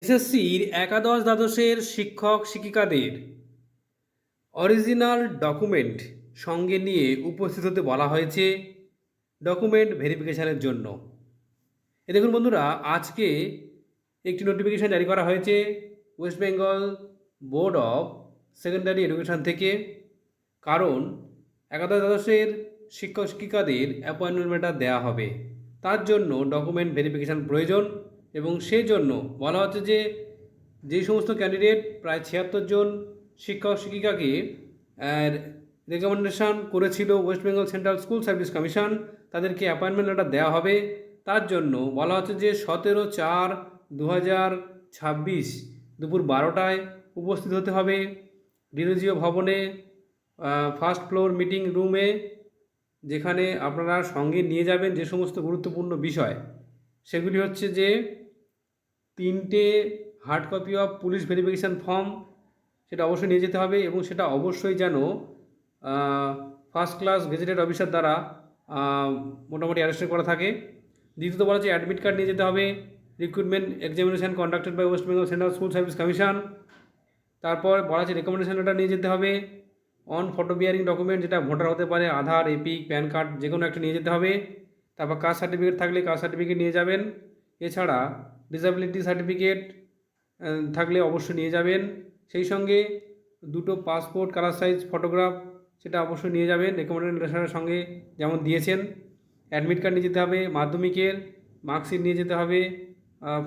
এসএসসির একাদশ দ্বাদশের শিক্ষক শিক্ষিকাদের অরিজিনাল ডকুমেন্ট সঙ্গে নিয়ে উপস্থিত হতে বলা হয়েছে ডকুমেন্ট ভেরিফিকেশানের জন্য। দেখুন বন্ধুরা, আজকে একটি নোটিফিকেশান জারি করা হয়েছে West Bengal board of secondary education থেকে। কারণ একাদশ দ্বাদশের শিক্ষক শিক্ষিকাদের অ্যাপয়েন্টমেন্ট লেটার দেওয়া হবে, তার জন্য ডকুমেন্ট ভেরিফিকেশান প্রয়োজন। এবং সেই জন্য বলা হচ্ছে যে যেই সমস্ত ক্যান্ডিডেট প্রায় 76 জন শিক্ষক শিক্ষিকাকে রেকমেন্ডেশন করেছিল West Bengal central school service commission, তাদেরকে অ্যাপয়েন্টমেন্ট লেটার দেওয়া হবে। তার জন্য বলা হচ্ছে যে 17/4/2026 দুপুর 12টায় উপস্থিত হতে হবে ডিরোজিও ভবনে, ফার্স্ট ফ্লোর মিটিং রুমে, যেখানে আপনারা সঙ্গে নিয়ে যাবেন যে সমস্ত গুরুত্বপূর্ণ বিষয়। সেগুলি হচ্ছে যে 3টে hard copy of police verification form, সেটা অবশ্যই নিয়ে যেতে হবে এবং সেটা অবশ্যই যেন ফার্স্ট ক্লাস গেজেটেড অফিসার দ্বারা মোটামুটি অ্যারেস্ট করা থাকে। দ্বিতীয়ত বলা হচ্ছে অ্যাডমিট কার্ড নিয়ে যেতে হবে, recruitment examination conducted by West Bengal central school service commission. তারপর বলা হচ্ছে রেকমেন্ডেশন লেটার নিয়ে যেতে হবে, অন ফটো বিয়ারিং ডকুমেন্ট, যেটা ভোটার হতে পারে, আধার, এপিক, প্যান কার্ড, যে কোনো একটা নিয়ে যেতে হবে। তারপর কাস্ট সার্টিফিকেট থাকলে কাস্ট সার্টিফিকেট নিয়ে যাবেন। এছাড়া ডিসএবিলিটি সার্টিফিকেট থাকলে অবশ্যই নিয়ে যাবেন। সেই সঙ্গে 2টো পাসপোর্ট কালার সাইজ ফটোগ্রাফ, সেটা অবশ্যই নিয়ে যাবেন রেকমেন্ডেশন লেটারের সঙ্গে যেমন দিয়েছেন। অ্যাডমিট কার্ড নিয়ে যেতে হবে, মাধ্যমিকের মার্কশিট নিয়ে যেতে হবে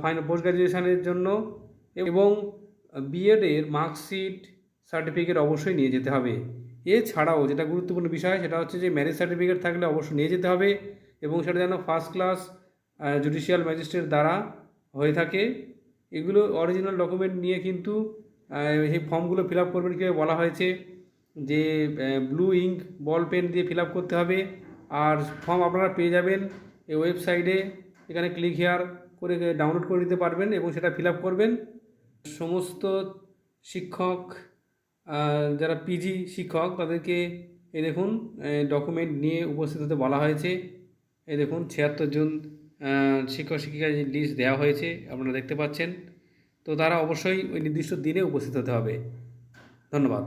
ফাইনাল পোস্ট গ্র্যাজুয়েশনের জন্য, এবং বিএডের মার্কশিট সার্টিফিকেট অবশ্যই নিয়ে যেতে হবে। এছাড়াও যেটা গুরুত্বপূর্ণ বিষয় সেটা হচ্ছে যে ম্যারেজ সার্টিফিকেট থাকলে অবশ্যই নিয়ে যেতে হবে এবং সেটা যেন ফার্স্ট ক্লাস জুডিশিয়াল ম্যাজিস্ট্রেট দ্বারা হয়ে থাকে। এগুলো অরিজিনাল ডকুমেন্ট নিয়ে কিন্তু সেই ফর্মগুলো ফিল আপ করবেন। কীভাবে বলা হয়েছে যে ব্লু ইঙ্ক বল পেন দিয়ে ফিল আপ করতে হবে। আর ফর্ম আপনারা পেয়ে যাবেন এই ওয়েবসাইটে, এখানে ক্লিক হেয়ার করে ডাউনলোড করে নিতে পারবেন এবং সেটা ফিল আপ করবেন। সমস্ত শিক্ষক যারা পিজি শিক্ষক তাদেরকে এই দেখুন ডকুমেন্ট নিয়ে উপস্থিত হতে বলা হয়েছে। এই দেখুন 76 জন শিক্ষক শিক্ষিকা লিস্ট দেওয়া হয়েছে, আপনারা দেখতে পাচ্ছেন। তো তারা অবশ্যই ওই নির্দিষ্ট দিনে উপস্থিত হতে হবে। ধন্যবাদ।